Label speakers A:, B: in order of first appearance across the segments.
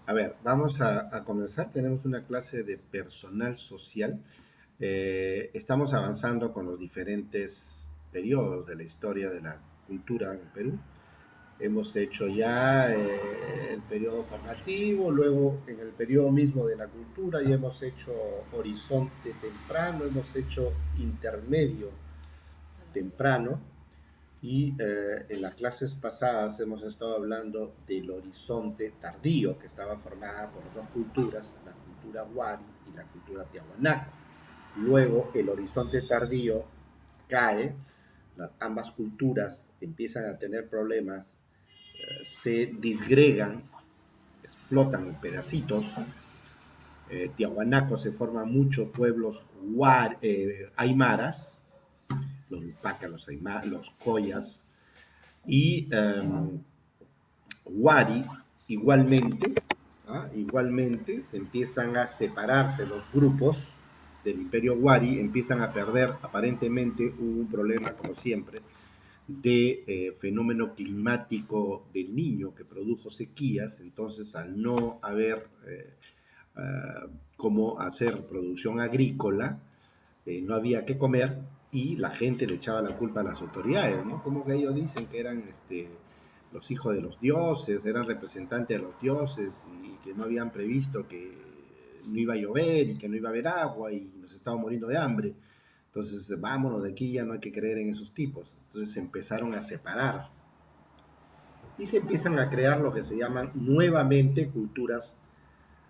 A: A ver, vamos a comenzar. Tenemos una clase de personal social. Estamos avanzando con los diferentes periodos de la historia de la cultura en el Perú. Hemos hecho ya el periodo formativo, luego en el periodo mismo de la cultura ya hemos hecho horizonte temprano, hemos hecho intermedio temprano y en las clases pasadas hemos estado hablando del horizonte tardío, que estaba formada por dos culturas, la cultura Wari y la cultura Tiahuanaco. Luego el horizonte tardío cae, ambas culturas empiezan a tener problemas, se disgregan, explotan en pedacitos. Tiahuanaco se forman muchos pueblos aymaras, los Lupaca, los Aymara, los Coyas, y Wari igualmente, igualmente se empiezan a separarse los grupos del imperio Wari, empiezan a perder, aparentemente hubo un problema como siempre de fenómeno climático del Niño que produjo sequías, entonces al no haber cómo hacer producción agrícola, no había que comer y la gente le echaba la culpa a las autoridades, ¿no? Como que ellos dicen que eran los hijos de los dioses, eran representantes de los dioses y que no habían previsto que no iba a llover y que no iba a haber agua y nos estábamos muriendo de hambre. Entonces, vámonos de aquí, ya no hay que creer en esos tipos. Entonces se empezaron a separar y se empiezan a crear lo que se llaman nuevamente culturas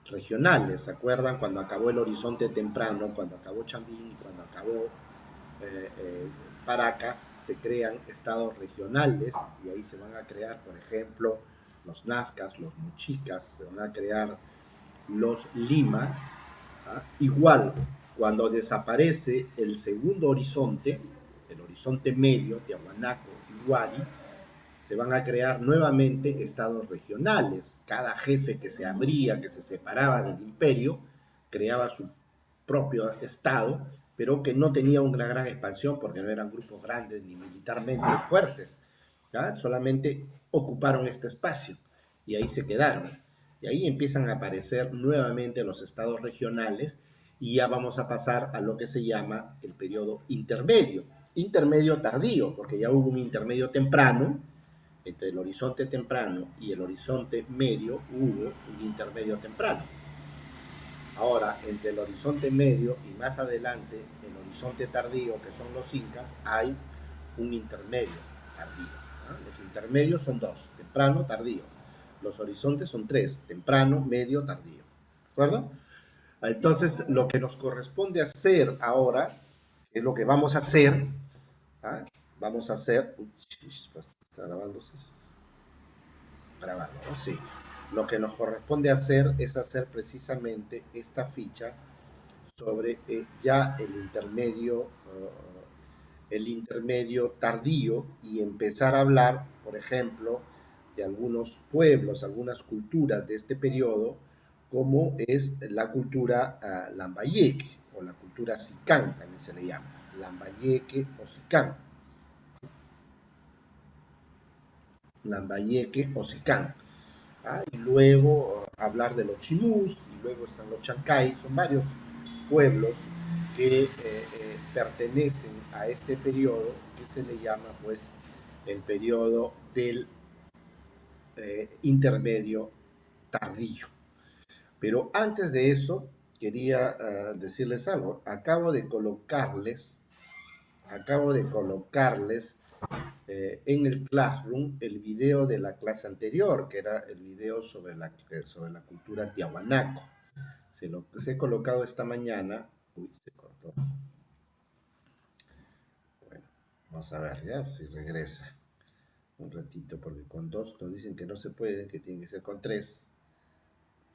A: regionales. ¿Se acuerdan cuando acabó el horizonte temprano, cuando acabó Chambín, cuando acabó eh, eh, Paracas? Se crean estados regionales y ahí se van a crear, por ejemplo, los Nazcas, los Muchicas, se van a crear los Lima. Igual, cuando desaparece el segundo horizonte, el horizonte medio, Tiahuanaco y Huari, se van a crear nuevamente estados regionales. Cada jefe que se abría, que se separaba del imperio, creaba su propio estado, pero que no tenía una gran expansión porque no eran grupos grandes ni militarmente fuertes. ¿Ya? Solamente ocuparon este espacio y ahí se quedaron. Y ahí empiezan a aparecer nuevamente los estados regionales y ya vamos a pasar a lo que se llama el periodo intermedio. Intermedio tardío, porque ya hubo un intermedio temprano, entre el horizonte temprano y el horizonte medio hubo un intermedio temprano. Ahora, entre el horizonte medio y más adelante, el horizonte tardío, que son los incas, hay un intermedio tardío. ¿No? Los intermedios son dos, temprano, tardío. Los horizontes son tres, temprano, medio, tardío. ¿De acuerdo? Entonces, lo que nos corresponde hacer ahora, que es lo que vamos a hacer, ¿ah? Vamos a hacer, está grabándose, grabando, ¿no? Sí. Lo que nos corresponde hacer es hacer precisamente esta ficha sobre ya el intermedio tardío y empezar a hablar, por ejemplo, de algunos pueblos, algunas culturas de este periodo, como es la cultura Lambayeque o la cultura Sicán, también se le llama, Lambayeque o Sicán, Lambayeque o Sicán. Y luego hablar de los chimús, y luego están los chancay, son varios pueblos que pertenecen a este periodo que se le llama pues el periodo del intermedio tardío. Pero antes de eso, quería decirles algo. Acabo de colocarles en el Classroom el video de la clase anterior, que era el video sobre la cultura tiahuanaco. Se he colocado esta mañana. Uy, se cortó. Bueno, vamos a ver ya si regresa un ratito, porque con dos nos dicen que no se puede, que tiene que ser con tres.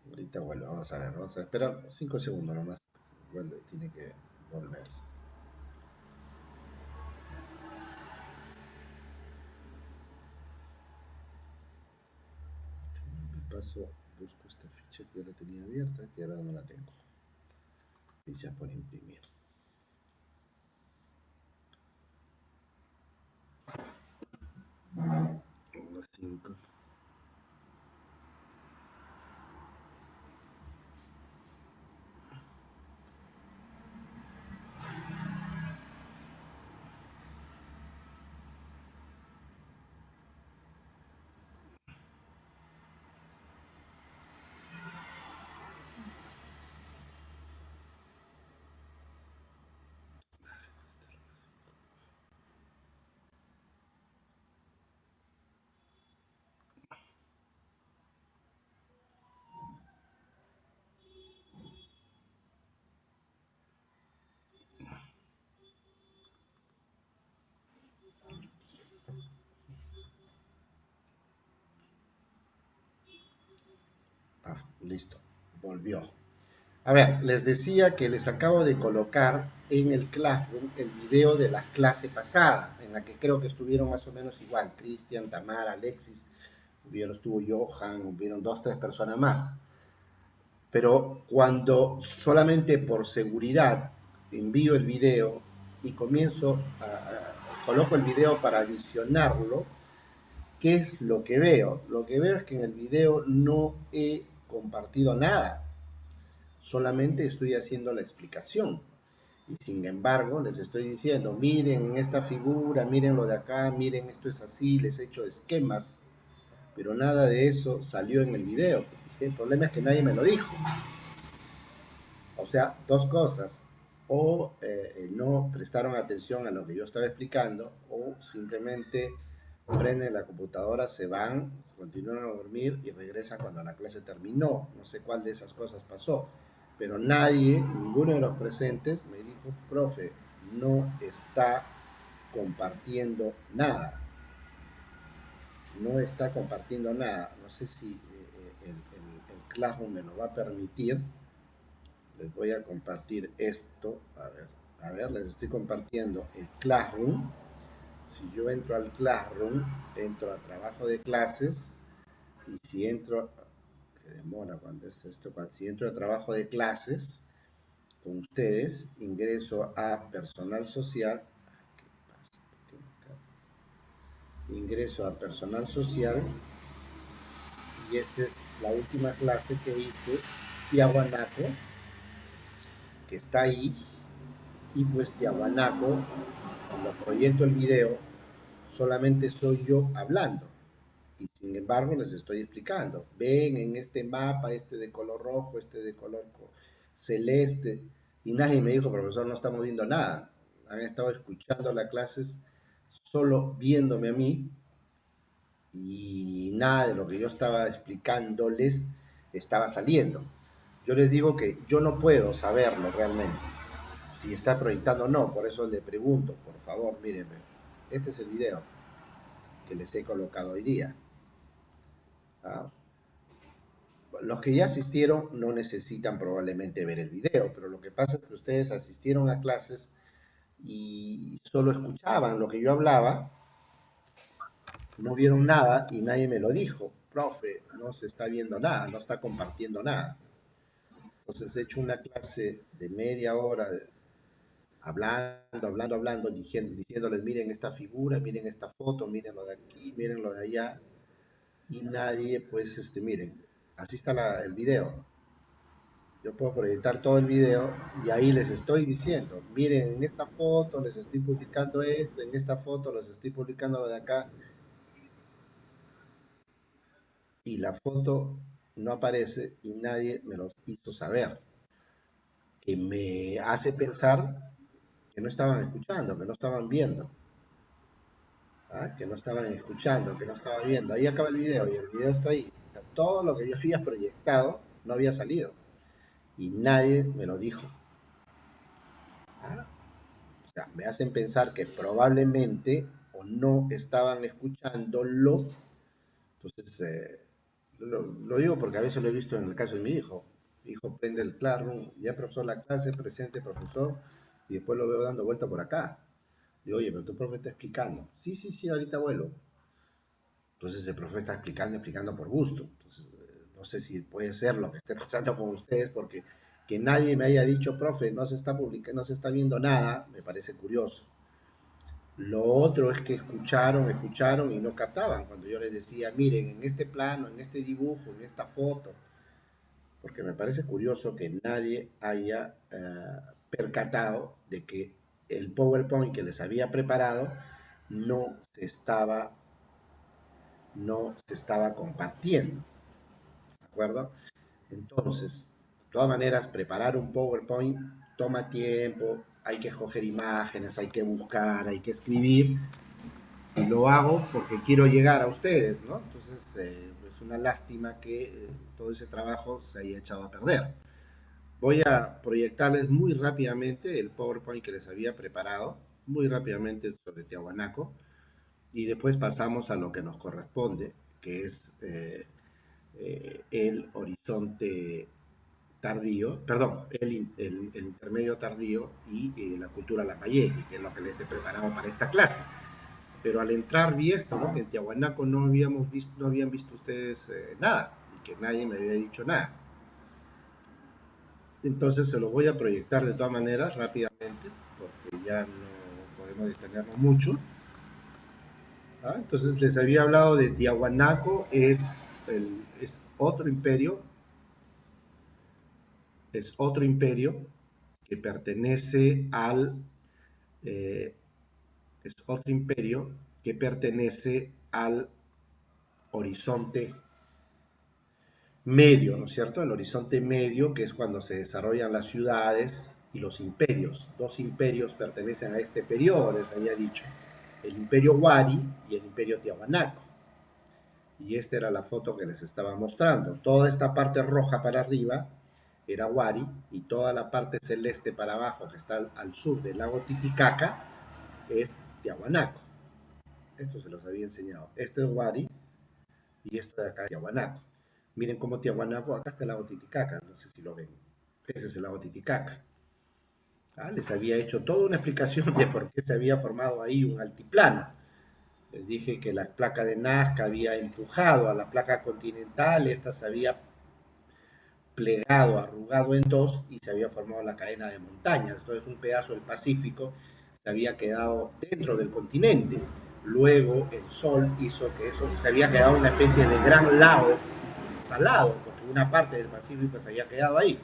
A: Ahorita vuelve, vamos a esperar 5 segundos nomás. Vuelve, tiene que volver. Me paso, busco esta ficha que ya la tenía abierta, que ahora no la tengo. Ficha por imprimir. 5. Listo, volvió. A ver, les decía que les acabo de colocar en el Classroom el video de la clase pasada, en la que creo que estuvieron más o menos igual, Cristian, Tamara, Alexis, estuvo Johan, hubieron dos, tres personas más. Pero cuando solamente por seguridad envío el video y coloco el video para visionarlo, ¿qué es lo que veo? Lo que veo es que en el video no he compartido nada, solamente estoy haciendo la explicación. Y sin embargo, les estoy diciendo, miren esta figura, miren lo de acá, miren esto es así, les he hecho esquemas, pero nada de eso salió en el video. El problema es que nadie me lo dijo. O sea, dos cosas. O no prestaron atención a lo que yo estaba explicando, o simplemente prenden la computadora, se van, continúan a dormir y regresan cuando la clase terminó. No sé cuál de esas cosas pasó. Pero nadie, ninguno de los presentes me dijo, profe, no está compartiendo nada. No está compartiendo nada. No sé si el Classroom me lo va a permitir. Les voy a compartir esto. A ver, les estoy compartiendo el Classroom. Si yo entro al Classroom, entro a trabajo de clases. Y si entro, que demora cuando es esto, si entro a trabajo de clases con ustedes, ingreso a personal social. ¿Qué pasa? Ingreso a personal social y esta es la última clase que hice, Tiahuanaco, que está ahí, y pues Tiahuanaco, cuando proyecto el video, solamente soy yo hablando. Y sin embargo les estoy explicando. Ven en este mapa, este de color rojo, este de color celeste. Y nadie me dijo, profesor, no estamos viendo nada. Han estado escuchando las clases solo viéndome a mí y nada de lo que yo estaba explicándoles estaba saliendo. Yo les digo que yo no puedo saberlo realmente, si está proyectando o no, por eso le pregunto, por favor, mírenme, este es el video que les he colocado hoy día. ¿Ah? Los que ya asistieron no necesitan probablemente ver el video, pero lo que pasa es que ustedes asistieron a clases y solo escuchaban lo que yo hablaba, no vieron nada y nadie me lo dijo. Profe, no se está viendo nada, no está compartiendo nada. Entonces he hecho una clase de media hora hablando, diciéndoles, miren esta figura, miren esta foto, miren lo de aquí, miren lo de allá, y nadie, pues, miren, así está el video. Yo puedo proyectar todo el video y ahí les estoy diciendo, miren, en esta foto les estoy publicando esto, en esta foto les estoy publicando lo de acá, y la foto no aparece y nadie me lo hizo saber, que me hace pensar que no estaban escuchando, que no estaban viendo. ¿Ah? Que no estaban escuchando, que no estaban viendo. Ahí acaba el video y el video está ahí. O sea, todo lo que yo había proyectado no había salido y nadie me lo dijo. ¿Ah? O sea, me hacen pensar que probablemente o no estaban escuchándolo. Entonces, lo digo porque a veces lo he visto en el caso de mi hijo. Mi hijo prende el Classroom, ya profesor la clase, presente profesor, y después lo veo dando vuelta por acá. Digo, oye, pero tu profe está explicando. Sí, sí, sí, ahorita vuelo. Entonces el profe está explicando por gusto. Entonces, no sé si puede ser lo que esté pasando con ustedes, porque que nadie me haya dicho, profe, no se está publicando, no se está viendo nada, me parece curioso. Lo otro es que escucharon y no captaban cuando yo les decía, miren, en este plano, en este dibujo, en esta foto, porque me parece curioso que nadie haya percatado de que el PowerPoint que les había preparado no se estaba, no se estaba compartiendo. ¿De acuerdo? Entonces, de todas maneras, preparar un PowerPoint toma tiempo, hay que escoger imágenes, hay que buscar, hay que escribir, y lo hago porque quiero llegar a ustedes, ¿no? Entonces, es una lástima que todo ese trabajo se haya echado a perder. Voy a proyectarles muy rápidamente el PowerPoint que les había preparado, muy rápidamente sobre Tiahuanaco, y después pasamos a lo que nos corresponde, que es el horizonte tardío, perdón, el intermedio tardío y la cultura Lambayeque, que es lo que les he preparado para esta clase. Pero al entrar vi esto, ¿no? Que en Tiahuanaco no habíamos visto, no habían visto ustedes nada, y que nadie me había dicho nada. Entonces se lo voy a proyectar de todas maneras rápidamente, porque ya no podemos detenernos mucho. ¿Ah? Entonces les había hablado de Tiahuanaco, es otro imperio, es otro imperio que pertenece eh, es otro imperio que pertenece al horizonte medio, ¿no es cierto? El horizonte medio, que es cuando se desarrollan las ciudades y los imperios. Dos imperios pertenecen a este periodo, les había dicho. El imperio Wari y el imperio Tiahuanaco. Y esta era la foto que les estaba mostrando. Toda esta parte roja para arriba era Wari y toda la parte celeste para abajo, que está al sur del lago Titicaca, es Tiahuanaco. Esto se los había enseñado. Esto es Wari y esto de acá es Tiahuanaco. Miren cómo Tiahuanaco, acá está el lago Titicaca, no sé si lo ven. Ese es el lago Titicaca. ¿Ah? Les había hecho toda una explicación de por qué se había formado ahí un altiplano. Les dije que la placa de Nazca había empujado a la placa continental, esta se había plegado, arrugado en dos y se había formado la cadena de montañas. Entonces un pedazo del Pacífico se había quedado dentro del continente. Luego el sol hizo que eso se había quedado una especie de gran lago salado, porque una parte del Pacífico se había quedado ahí.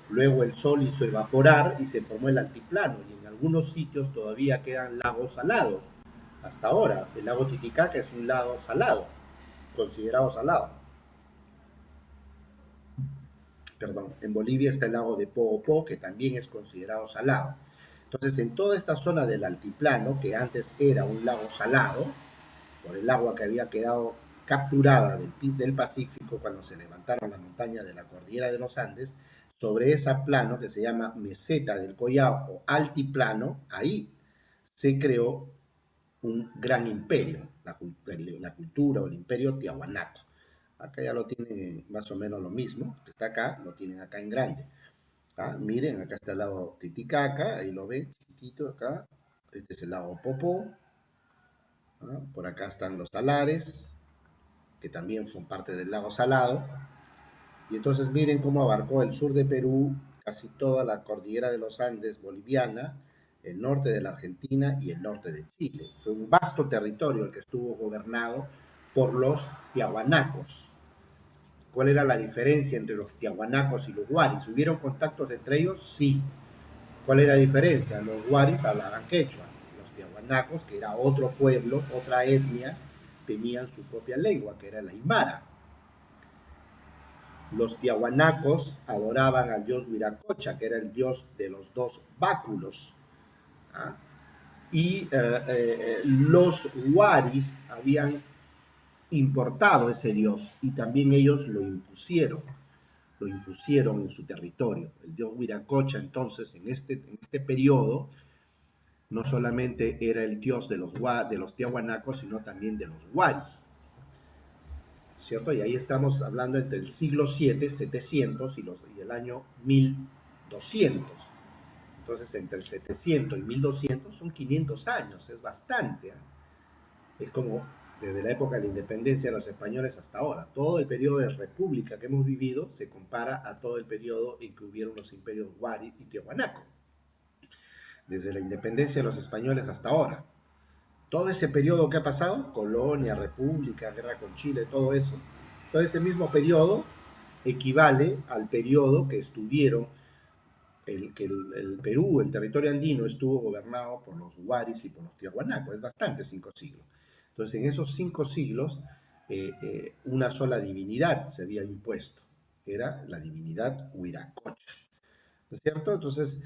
A: Luego el sol hizo evaporar y se formó el altiplano y en algunos sitios todavía quedan lagos salados. Hasta ahora, el lago Titicaca es un lago salado, considerado salado. Perdón, en Bolivia está el lago de Poopó, que también es considerado salado. Entonces, en toda esta zona del altiplano, que antes era un lago salado, por el agua que había quedado capturada del Pacífico cuando se levantaron las montañas de la cordillera de los Andes, sobre ese plano que se llama meseta del Collao o altiplano, ahí se creó un gran imperio, la cultura o el imperio tiahuanaco. Acá ya lo tienen más o menos lo mismo, que está acá, lo tienen acá en grande. ¿Ah? Miren, acá está el lago Titicaca, ahí lo ven, chiquitito acá. Este es el lago Popó. ¿Ah? Por acá están los salares, que también son parte del lago Salado. Y entonces miren cómo abarcó el sur de Perú, casi toda la cordillera de los Andes boliviana, el norte de la Argentina y el norte de Chile. Fue un vasto territorio el que estuvo gobernado por los tiahuanacos. ¿Cuál era la diferencia entre los tiahuanacos y los guaris? ¿Hubieron contactos entre ellos? Sí. ¿Cuál era la diferencia? Los guaris hablaban quechua, los tiahuanacos, que era otro pueblo, otra etnia, tenían su propia lengua, que era el aymara. Los tiahuanacos adoraban al dios Huiracocha, que era el dios de los dos báculos. ¿Ah? Y los huaris habían importado ese dios y también ellos lo impusieron en su territorio. El dios Huiracocha entonces en este periodo no solamente era el dios de los tiahuanacos, sino también de los huaris. ¿Cierto? Y ahí estamos hablando entre el siglo VII, 700, y el año 1200. Entonces, entre el 700 y 1200 son 500 años, es bastante. ¿Eh? Es como desde la época de la independencia de los españoles hasta ahora. Todo el periodo de república que hemos vivido se compara a todo el periodo en que hubieron los imperios Huari y Tiahuanaco. Desde la independencia de los españoles hasta ahora. Todo ese periodo que ha pasado, colonia, república, guerra con Chile, todo eso, todo ese mismo periodo equivale al periodo que estuvieron, el Perú, el territorio andino, estuvo gobernado por los huaris y por los tiahuanacos, es bastante, 5 siglos. Entonces, en esos 5 siglos, una sola divinidad se había impuesto, que era la divinidad Huiracocha. ¿No es cierto? Entonces,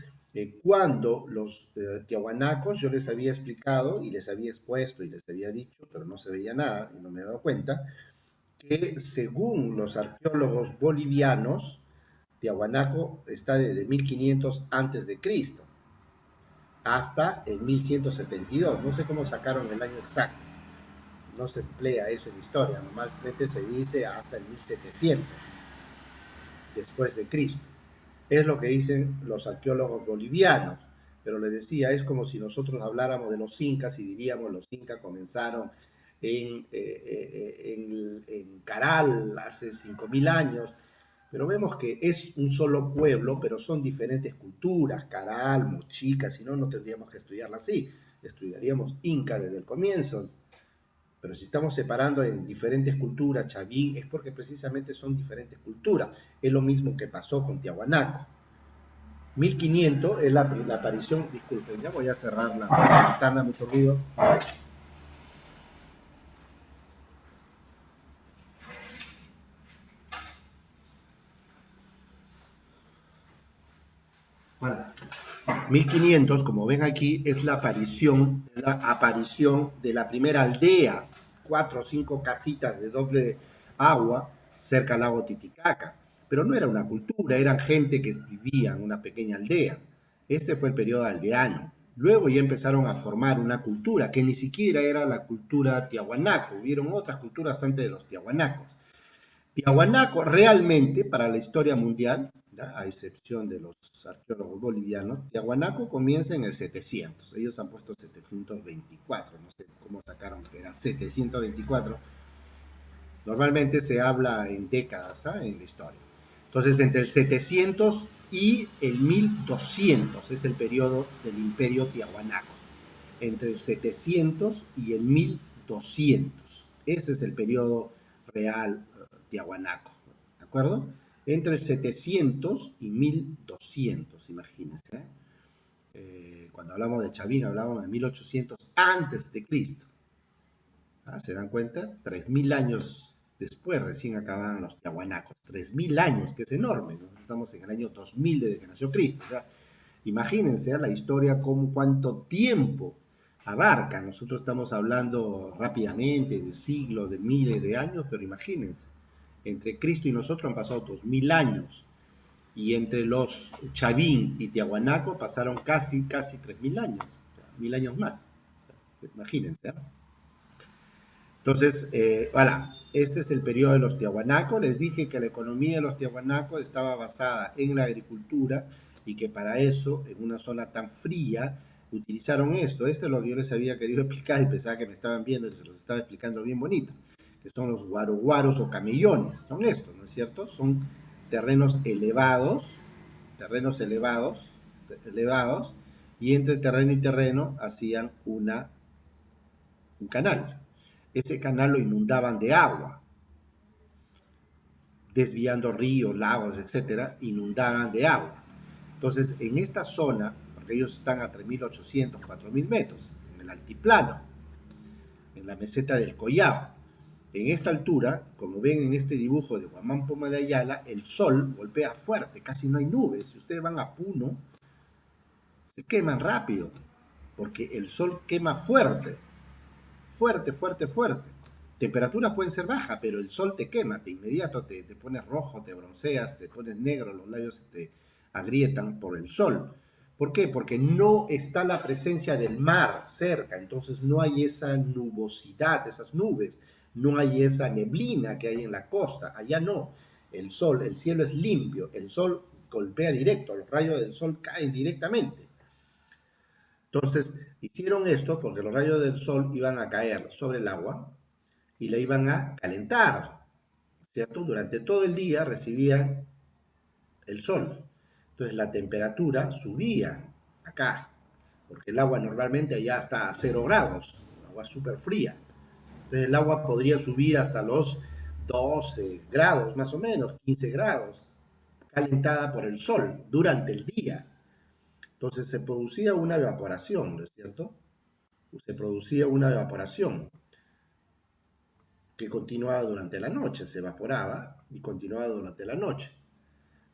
A: cuando los tiahuanacos, yo les había explicado y les había expuesto y les había dicho, pero no se veía nada y no me he dado cuenta, que según los arqueólogos bolivianos, Tiahuanaco está desde 1500 antes de Cristo hasta el 1172. No sé cómo sacaron el año exacto. no se emplea eso en historia, normalmente se dice hasta el 1700 después de Cristo. Es lo que dicen los arqueólogos bolivianos, pero les decía, es como si nosotros habláramos de los incas y diríamos los incas comenzaron en Caral hace 5000 años, pero vemos que es un solo pueblo, pero son diferentes culturas, Caral, Mochica, si no, no tendríamos que estudiarla así, estudiaríamos Inca desde el comienzo, pero si estamos separando en diferentes culturas, Chavín, es porque precisamente son diferentes culturas. Es lo mismo que pasó con Tiahuanaco. 1500 es la aparición, disculpen, ya voy a cerrar la ventana, mucho ruido. Bueno, 1500, como ven aquí, es la aparición de la primera aldea, 4 o 5 casitas de doble agua cerca al lago Titicaca. Pero no era una cultura, eran gente que vivía en una pequeña aldea. Este fue el periodo aldeano. Luego ya empezaron a formar una cultura que ni siquiera era la cultura tiahuanaco. Hubieron otras culturas antes de los tiahuanacos. Tiahuanaco realmente, para la historia mundial, ¿ya? A excepción de los arqueólogos bolivianos, Tiahuanaco comienza en el 700. Ellos han puesto 724, no sé cómo sacaron que era 724. Normalmente se habla en décadas, ¿sabes? En la historia. Entonces, entre el 700 y el 1200 es el periodo del imperio Tiahuanaco. Entre el 700 y el 1200. Ese es el periodo real Tiahuanaco. ¿De acuerdo? Entre el 700 y 1200, imagínense. Cuando hablamos de Chavín, hablamos de 1800 antes de Cristo. ¿Ah? ¿Se dan cuenta? 3000 años después recién acababan los tiahuanacos. 3000 años, que es enorme. ¿No? Estamos en el año 2000 desde que nació Cristo. O sea, imagínense la historia, como cuánto tiempo abarca. Nosotros estamos hablando rápidamente de siglos, de miles de años, pero imagínense, entre Cristo y nosotros han pasado 2000 años. Y entre los Chavín y Tiahuanaco pasaron casi 3000 años. 1000 años más. Imagínense. Entonces, voilà, este es el periodo de los tiahuanacos. Les dije que la economía de los tiahuanacos estaba basada en la agricultura y que para eso, en una zona tan fría, utilizaron esto. Esto es lo que yo les había querido explicar y pensaba que me estaban viendo y se los estaba explicando bien bonito, que son los guaroguaros o camellones. Son estos, ¿no es cierto? Son terrenos elevados, y entre terreno y terreno hacían un canal. Ese canal lo inundaban de agua, desviando ríos, lagos, etcétera, inundaban de agua. Entonces, en esta zona, porque ellos están a 3800, 4000 metros, en el altiplano, en la meseta del Collao, en esta altura, como ven en este dibujo de Guamán Poma de Ayala, el sol golpea fuerte, casi no hay nubes. Si ustedes van a Puno, se queman rápido, porque el sol quema fuerte, fuerte, fuerte, fuerte. Temperaturas pueden ser bajas, pero el sol te quema, de inmediato te pones rojo, te bronceas, te pones negro, los labios se te agrietan por el sol. ¿Por qué? Porque no está la presencia del mar cerca, entonces no hay esa nubosidad, esas nubes, no hay esa neblina que hay en la costa, allá no. El sol, el cielo es limpio, el sol golpea directo, los rayos del sol caen directamente. Entonces, hicieron esto porque los rayos del sol iban a caer sobre el agua y la iban a calentar, ¿cierto? Durante todo el día recibían el sol. Entonces la temperatura subía acá, porque el agua normalmente allá está a 0 grados, agua súper fría. Entonces el agua podría subir hasta los 12 grados, más o menos, 15 grados, calentada por el sol durante el día. Entonces se producía una evaporación, ¿no es cierto? Se producía una evaporación que continuaba durante la noche, se evaporaba y continuaba durante la noche.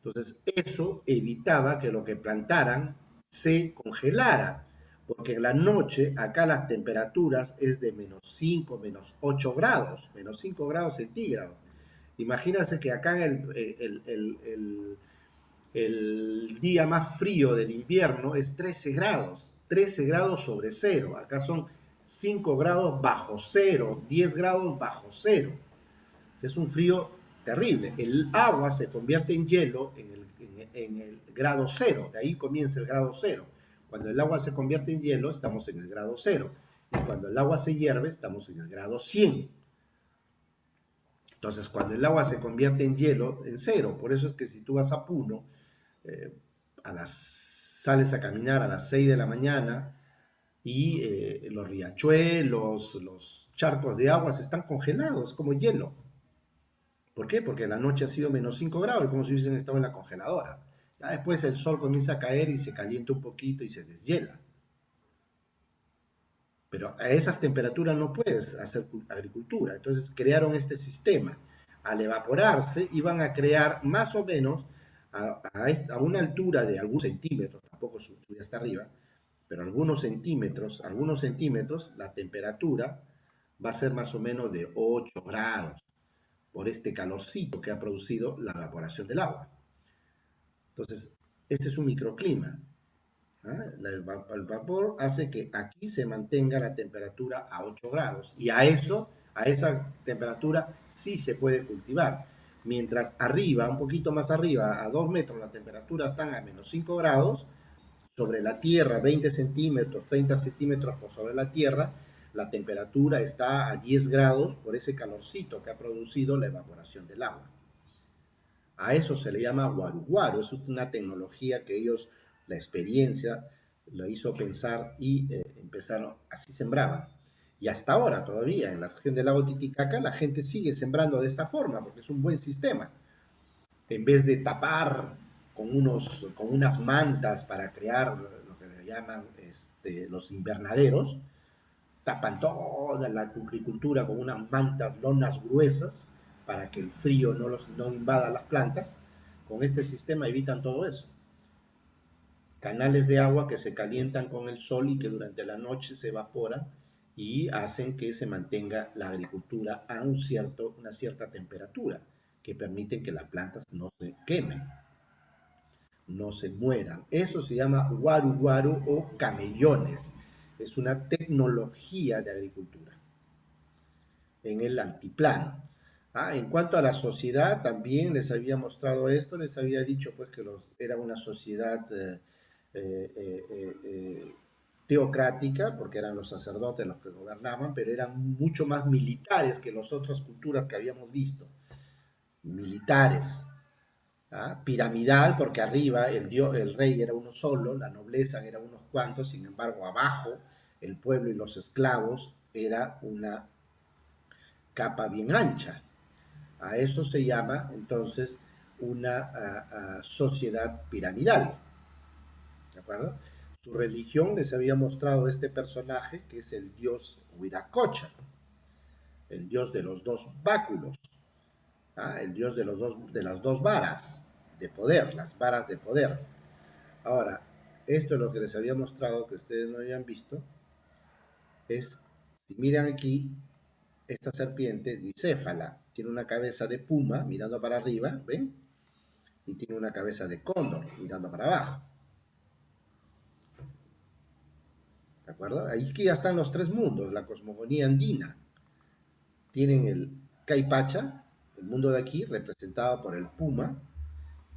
A: Entonces, eso evitaba que lo que plantaran se congelara, porque en la noche acá las temperaturas es de -5, -8 grados, -5 grados centígrados. Imagínense que acá el día más frío del invierno es 13 grados sobre cero. Acá son 5 grados bajo cero, 10 grados bajo cero. Es un frío terrible. El agua se convierte en hielo en el grado cero, de ahí comienza el grado cero. Cuando el agua se convierte en hielo, estamos en el grado cero. Y cuando el agua se hierve, estamos en el grado 100. Entonces, cuando el agua se convierte en hielo, en cero. Por eso es que si tú vas a Puno, eh, sales a caminar a las 6 de la mañana y los riachuelos, los charcos de agua están congelados como hielo. ¿Por qué? Porque la noche ha sido menos 5 grados, como si hubiesen estado en la congeladora. Ya después el sol comienza a caer y se calienta un poquito y se deshiela. Pero a esas temperaturas no puedes hacer agricultura. Entonces crearon este sistema. Al evaporarse iban a crear más o menos a una altura de algunos centímetros, tampoco subía hasta arriba, pero algunos centímetros, la temperatura va a ser más o menos de 8 grados por este calorcito que ha producido la evaporación del agua. Entonces, este es un microclima. El vapor hace que aquí se mantenga la temperatura a 8 grados y a esa temperatura sí se puede cultivar. Mientras arriba, un poquito más arriba, a 2 metros, la temperatura está a menos 5 grados, sobre la tierra, 20 centímetros, 30 centímetros por sobre la tierra, la temperatura está a 10 grados por ese calorcito que ha producido la evaporación del agua. A eso se le llama guaru. Eso es una tecnología que ellos, la experiencia, lo hizo pensar y empezaron, así sembraban. Y hasta ahora todavía en la región del lago Titicaca la gente sigue sembrando de esta forma porque es un buen sistema. En vez de tapar con unas mantas para crear lo que le llaman los invernaderos, tapan toda la agricultura con unas mantas, lonas gruesas, para que el frío no invada las plantas. Con este sistema evitan todo eso. Canales de agua que se calientan con el sol y que durante la noche se evaporan y hacen que se mantenga la agricultura a una cierta temperatura, que permiten que las plantas no se quemen, no se mueran. Eso se llama guaru guaru o camellones. Es una tecnología de agricultura en el altiplano. En cuanto a la sociedad, también les había mostrado esto, les había dicho pues que era una sociedad teocrática, porque eran los sacerdotes los que gobernaban, pero eran mucho más militares que las otras culturas que habíamos visto. Militares, piramidal, porque arriba el rey era uno solo, la nobleza era unos cuantos, sin embargo abajo el pueblo y los esclavos era una capa bien ancha. A eso se llama entonces una sociedad piramidal. ¿De acuerdo? Su religión les había mostrado este personaje que es el dios Huiracocha, el dios de los dos báculos, el dios de las dos varas de poder, las varas de poder. Ahora, esto es lo que les había mostrado que ustedes no habían visto, es, si miran aquí, esta serpiente es bicéfala, tiene una cabeza de puma mirando para arriba, ¿ven? Y tiene una cabeza de cóndor mirando para abajo. ¿De acuerdo? Ahí que ya están los tres mundos, la cosmogonía andina. Tienen el Caipacha, el mundo de aquí, representado por el puma.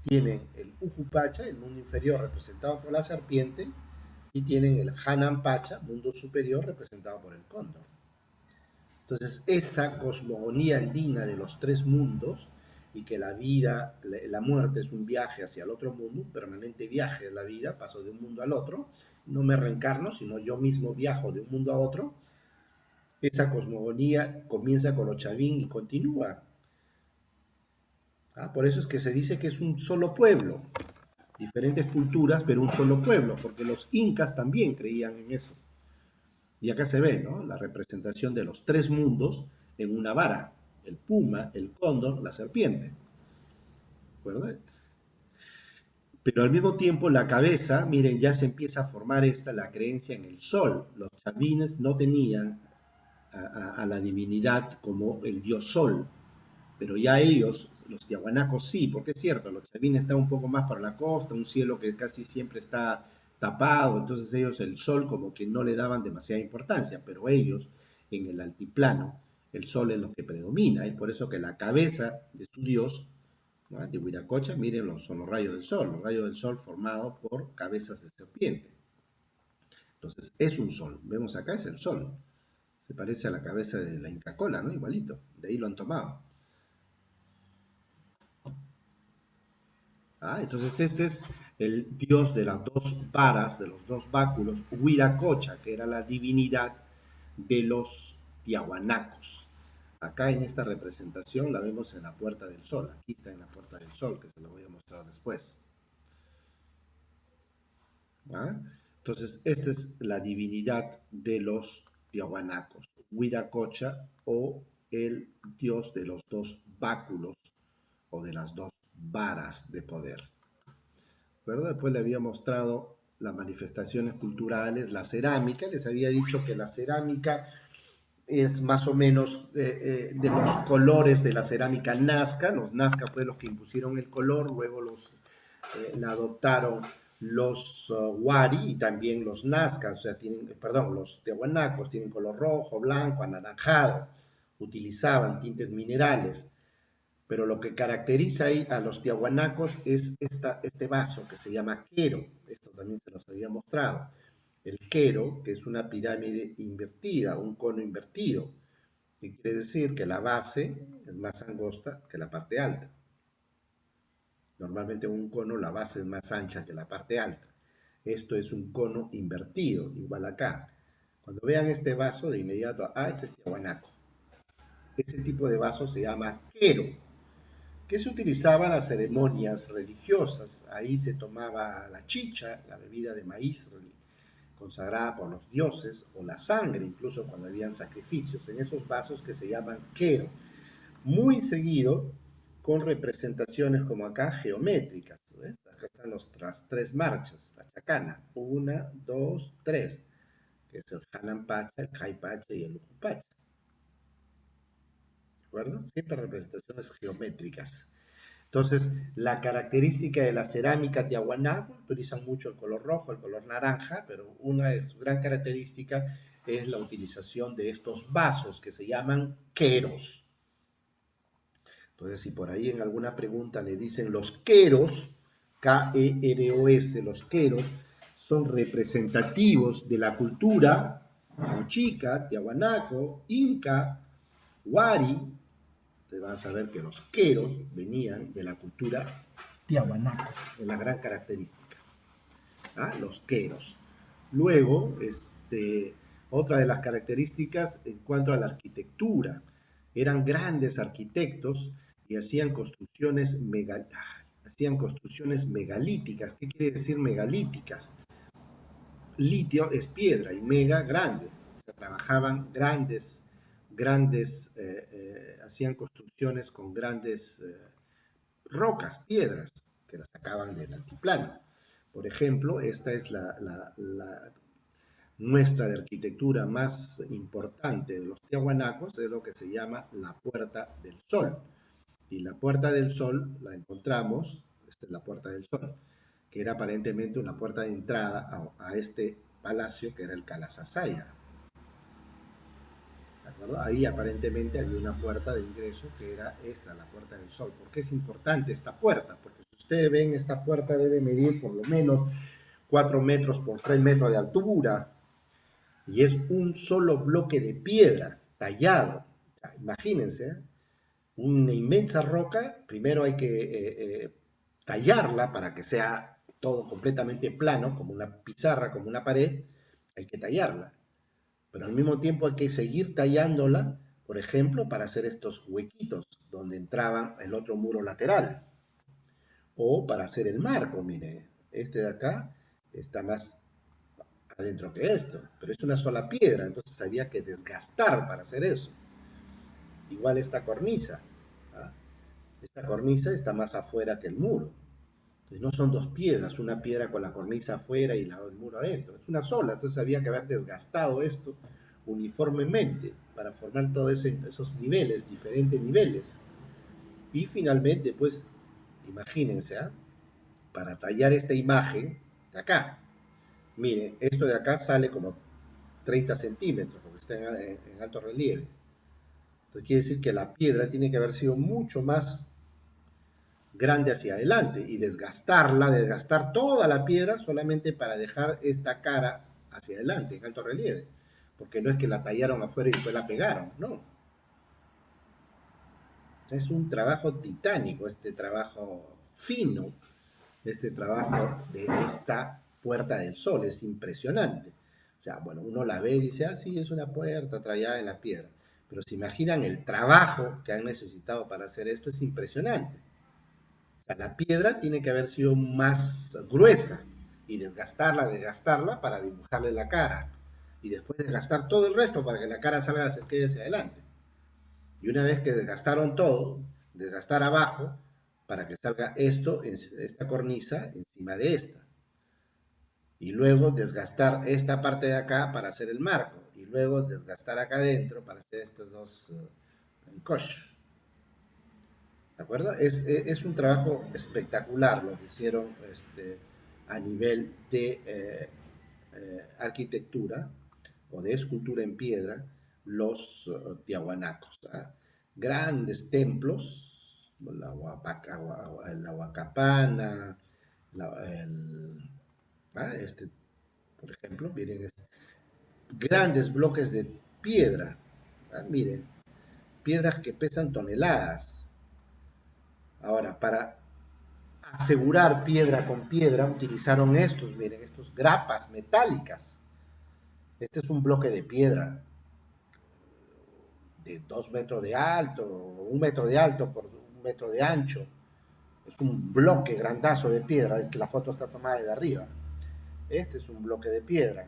A: Tienen el Ujupacha, el mundo inferior, representado por la serpiente. Y tienen el Hanampacha, mundo superior, representado por el cóndor. Entonces, esa cosmogonía andina de los tres mundos, y que la vida, la muerte es un viaje hacia el otro mundo, un permanente viaje de la vida, paso de un mundo al otro, no me reencarno, sino yo mismo viajo de un mundo a otro. Esa cosmogonía comienza con los Chavín y continúa. Por eso es que se dice que es un solo pueblo, diferentes culturas, pero un solo pueblo, porque los incas también creían en eso. Y acá se ve, ¿no?, la representación de los tres mundos en una vara, el puma, el cóndor, la serpiente. ¿Recuerdan? Pero al mismo tiempo la cabeza, miren, ya se empieza a formar la creencia en el sol. Los chavines no tenían a la divinidad como el dios sol, pero ya ellos, los tiahuanacos sí, porque es cierto, los chavines están un poco más para la costa, un cielo que casi siempre está tapado, entonces ellos el sol como que no le daban demasiada importancia, pero ellos en el altiplano, el sol es lo que predomina, es por eso que la cabeza de su dios, ¿no?, de Huiracocha, miren, son los rayos del sol formados por cabezas de serpiente. Entonces es un sol, vemos acá es el sol, se parece a la cabeza de la Inca Kola, ¿no? Igualito, de ahí lo han tomado. Entonces este es el dios de las dos varas, de los dos báculos, Huiracocha, que era la divinidad de los tiahuanacos. Acá en esta representación la vemos en la Puerta del Sol, aquí está en la Puerta del Sol, que se lo voy a mostrar después. ¿Ah? Entonces esta es la divinidad de los tiahuanacos, Huiracocha, o el dios de los dos báculos o de las dos varas de poder. ¿Verdad? Después le había mostrado las manifestaciones culturales, la cerámica, les había dicho que la cerámica es más o menos de los colores de la cerámica Nazca. Los Nazca fueron los que impusieron el color, luego la adoptaron los Wari y también los Nazca, o sea, los tiahuanacos tienen color rojo, blanco, anaranjado, utilizaban tintes minerales. Pero lo que caracteriza ahí a los tiahuanacos es este vaso que se llama quero. Esto también se los había mostrado. El quero, que es una pirámide invertida, un cono invertido, que quiere decir que la base es más angosta que la parte alta. Normalmente en un cono la base es más ancha que la parte alta. Esto es un cono invertido, igual acá. Cuando vean este vaso, de inmediato, este es tiahuanaco. Ese tipo de vaso se llama quero, que se utilizaba en las ceremonias religiosas. Ahí se tomaba la chicha, la bebida de maíz consagrada por los dioses, o la sangre, incluso cuando habían sacrificios, en esos vasos que se llaman quero, muy seguido con representaciones como acá geométricas. ¿Ves? Acá están las tres marchas, la chacana, 1, 2, 3, que es el Hanan Pacha, el Jai Pacha y el Uju Pacha. ¿De acuerdo? Siempre representaciones geométricas. Entonces, la característica de la cerámica tiahuanaco, utilizan mucho el color rojo, el color naranja, pero una de sus gran características es la utilización de estos vasos que se llaman queros. Entonces, si por ahí en alguna pregunta le dicen los queros, K-E-R-O-S, los queros, son representativos de la cultura Mochica, Tiahuanaco, Inca, Wari. Te vas a ver que los queros venían de la cultura tiahuanaco, de la gran característica. Los queros. Luego, otra de las características en cuanto a la arquitectura, eran grandes arquitectos y hacían construcciones megalíticas. ¿Qué quiere decir megalíticas? Litio es piedra y mega grande. O sea, trabajaban hacían construcciones con grandes rocas, piedras, que las sacaban del altiplano. Por ejemplo, esta es la muestra de arquitectura más importante de los tiahuanacos, es lo que se llama la Puerta del Sol. Y la Puerta del Sol la encontramos, esta es la Puerta del Sol, que era aparentemente una puerta de entrada a este palacio que era el Calasasaya. ¿De acuerdo? Ahí aparentemente había una puerta de ingreso que era esta, la Puerta del Sol. ¿Por qué es importante esta puerta? Porque si ustedes ven, esta puerta debe medir por lo menos 4 metros por 3 metros de altura, y es un solo bloque de piedra tallado. O sea, imagínense, una inmensa roca, primero hay que tallarla para que sea todo completamente plano, como una pizarra, como una pared, hay que tallarla. Pero al mismo tiempo hay que seguir tallándola, por ejemplo, para hacer estos huequitos donde entraba el otro muro lateral. O para hacer el marco, mire, este de acá está más adentro que esto, pero es una sola piedra, entonces había que desgastar para hacer eso. Igual esta cornisa, ¿ah? Esta cornisa está más afuera que el muro. Entonces no son dos piedras, una piedra con la cornisa afuera y el muro adentro, es una sola, entonces había que haber desgastado esto uniformemente para formar todos esos niveles, diferentes niveles. Y finalmente, pues, imagínense, para tallar esta imagen de acá, Mire, esto de acá sale como 30 centímetros, porque está en alto relieve. Entonces quiere decir que la piedra tiene que haber sido mucho más grande hacia adelante y desgastarla, desgastar toda la piedra solamente para dejar esta cara hacia adelante, en alto relieve. Porque no es que la tallaron afuera y después la pegaron, no. Es un trabajo titánico, este trabajo fino, este trabajo de esta Puerta del Sol, es impresionante. O sea, bueno, uno la ve y dice, ah, sí, es una puerta trallada en la piedra. Pero se imaginan el trabajo que han necesitado para hacer esto, es impresionante. O sea, la piedra tiene que haber sido más gruesa y desgastarla para dibujarle la cara. Y después desgastar todo el resto para que la cara salga hacia adelante. Y una vez que desgastaron todo, desgastar abajo para que salga esto, esta cornisa encima de esta. Y luego desgastar esta parte de acá para hacer el marco. Y luego desgastar acá adentro para hacer estos dos encoches. ¿De acuerdo? Es un trabajo espectacular lo que hicieron a nivel de arquitectura o de escultura en piedra los tiahuanacos. ¿Ah? Grandes templos, la Huacapana, ¿ah? Por ejemplo, miren, grandes bloques de piedra. ¿Ah? Miren, piedras que pesan toneladas. Ahora, para asegurar piedra con piedra, utilizaron estos, miren, estos grapas metálicas. Este es un bloque de piedra de 2 metros de alto, 1 metro de alto por 1 metro de ancho. Es un bloque grandazo de piedra. La foto está tomada de arriba. Este es un bloque de piedra.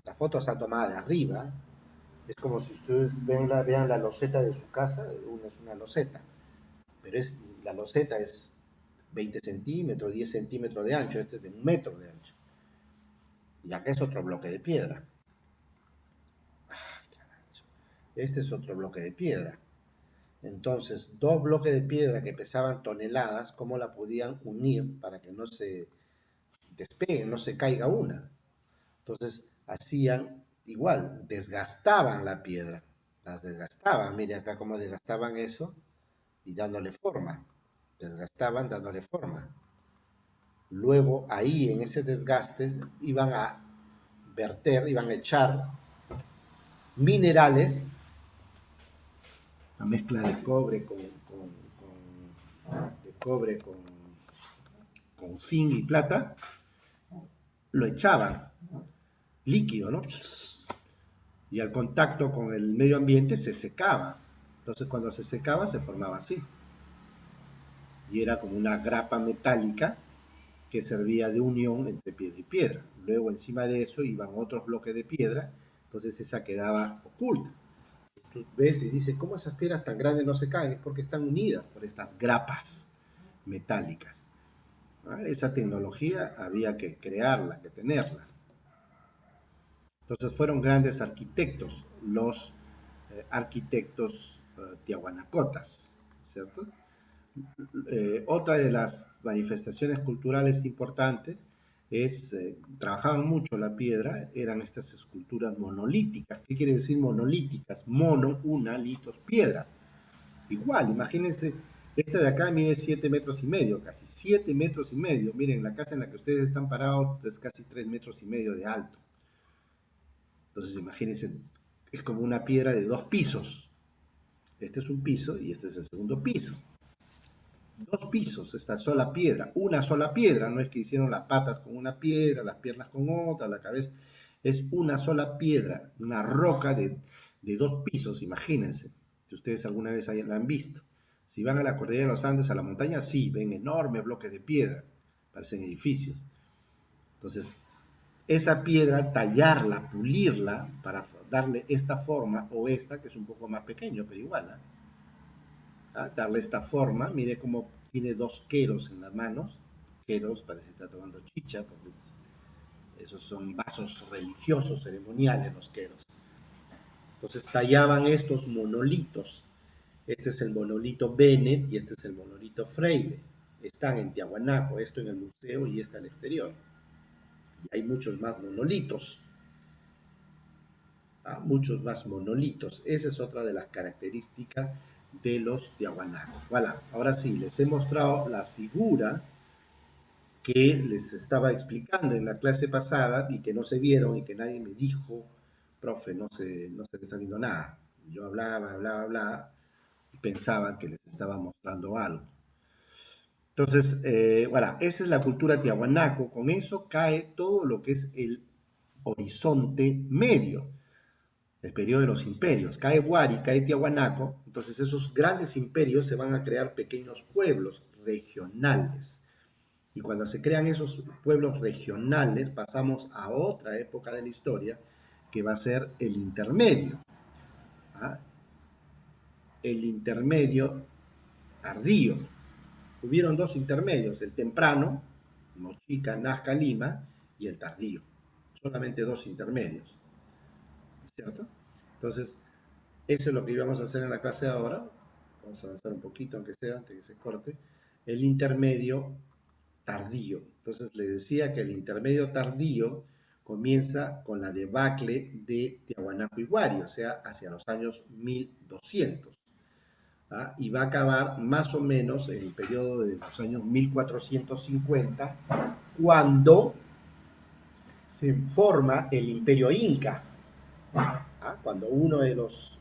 A: La foto está tomada de arriba. Es como si ustedes vean la loseta de su casa. Es una loseta. Pero la loseta es 20 centímetros, 10 centímetros de ancho. Este es de 1 metro de ancho. Y acá es otro bloque de piedra. Este es otro bloque de piedra. Entonces, dos bloques de piedra que pesaban toneladas, ¿cómo la podían unir para que no se despegue, no se caiga una? Entonces, hacían igual, desgastaban la piedra, las desgastaban, mire acá cómo desgastaban eso y dándole forma, desgastaban dándole forma. Luego ahí en ese desgaste iban a verter, iban a echar minerales, una mezcla de cobre de cobre con zinc y plata, lo echaban líquido, ¿no? Y al contacto con el medio ambiente se secaba. Entonces cuando se secaba se formaba así. Y era como una grapa metálica que servía de unión entre piedra y piedra. Luego encima de eso iban otros bloques de piedra, entonces esa quedaba oculta. Tú ves y dices, ¿cómo esas piedras tan grandes no se caen? Es porque están unidas por estas grapas metálicas. ¿Ah? Esa tecnología había que crearla, que tenerla. Entonces fueron grandes arquitectos, los arquitectos tiahuanacotas, ¿cierto? Otra de las manifestaciones culturales importantes es, trabajaban mucho la piedra, eran estas esculturas monolíticas. ¿Qué quiere decir monolíticas? Mono, una, litos, piedra. Igual, imagínense, esta de acá mide 7 metros y medio, casi 7 metros y medio. Miren, la casa en la que ustedes están parados es casi 3 metros y medio de alto. Entonces, imagínense, es como una piedra de 2 pisos. Este es un piso y este es el segundo piso. 2 pisos, esta sola piedra, una sola piedra, no es que hicieron las patas con una piedra, las piernas con otra, la cabeza, es una sola piedra, una roca de 2 pisos, imagínense, si ustedes alguna vez la han visto. Si van a la cordillera de los Andes, a la montaña, sí, ven enormes bloques de piedra, parecen edificios. Entonces, esa piedra, tallarla, pulirla, para darle esta forma o esta, que es un poco más pequeño, pero igual, ¿eh? ¿Ah? Darle esta forma, mire cómo tiene dos queros en las manos, queros, parece que está tomando chicha, porque esos son vasos religiosos, ceremoniales los queros. Entonces tallaban estos monolitos, este es el monolito Bennett y este es el monolito Freire, están en Tiahuanaco, esto en el museo y este al exterior. Y hay muchos más monolitos, muchos más monolitos. Esa es otra de las características de los tiahuanacos. Voilà, ahora sí, les he mostrado la figura que les estaba explicando en la clase pasada y que no se vieron y que nadie me dijo, profe, no se está viendo nada. Yo hablaba y pensaba que les estaba mostrando algo. Entonces, voilà, esa es la cultura tiahuanaco. Con eso cae todo lo que es el horizonte medio, el periodo de los imperios. Cae Huari, cae Tiahuanaco, entonces esos grandes imperios se van a crear pequeños pueblos regionales. Y cuando se crean esos pueblos regionales, pasamos a otra época de la historia, que va a ser el intermedio. ¿Ah? El intermedio tardío. Hubieron dos intermedios, el temprano, Mochica, Nazca, Lima, y el tardío. Solamente dos intermedios. ¿Cierto? Entonces, eso es lo que íbamos a hacer en la clase de ahora. Vamos a avanzar un poquito, aunque sea, antes que se corte. El intermedio tardío. Entonces, le decía que el intermedio tardío comienza con la debacle de Tiahuanaco y Huari, o sea, hacia los años 1200. ¿Ah? Y va a acabar más o menos en el periodo de los años 1450, cuando se forma el imperio inca. ¿Ah? Cuando uno de los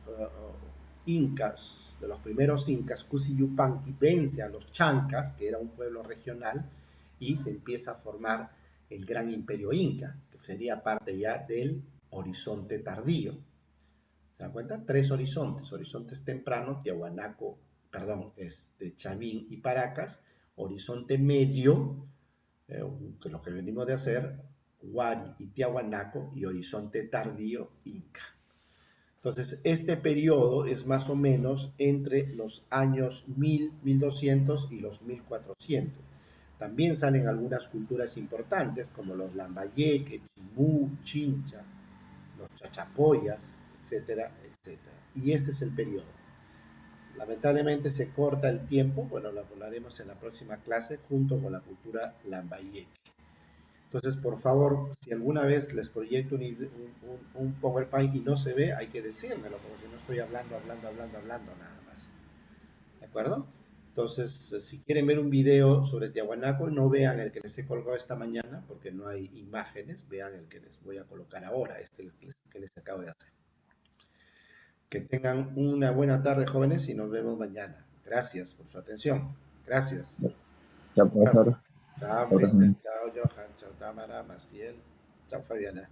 A: incas, de los primeros incas, Cusi Yupanqui, vence a los chancas, que era un pueblo regional, y se empieza a formar el gran imperio inca, que sería parte ya del horizonte tardío. ¿Se dan cuenta? Tres horizontes: horizontes tempranos, Tiahuanaco, perdón, Chavín y Paracas; horizonte medio, que es lo que venimos de hacer, Huari y Tiahuanaco; y horizonte tardío, Inca. Entonces, este periodo es más o menos entre los años 1000, 1200 y los 1400. También salen algunas culturas importantes, como los Lambayeque, Chimú, Chincha, los Chachapoyas, etcétera, etcétera. Y este es el periodo. Lamentablemente se corta el tiempo, bueno, lo hablaremos en la próxima clase junto con la cultura Lambayeque. Entonces, por favor, si alguna vez les proyecto un PowerPoint y no se ve, hay que decírmelo, porque si no estoy hablando nada más. ¿De acuerdo? Entonces, si quieren ver un video sobre Tiahuanaco, no vean el que les he colgado esta mañana, porque no hay imágenes, vean el que les voy a colocar ahora, que les acabo de hacer. Que tengan una buena tarde, jóvenes, y nos vemos mañana. Gracias por su atención. Gracias.
B: Chao, profesor.
A: Chao,
B: Chao,
A: Cristian.
B: profesor.
A: Chao, Johan. Chao, Tamara, Maciel. Chao, Fabiana.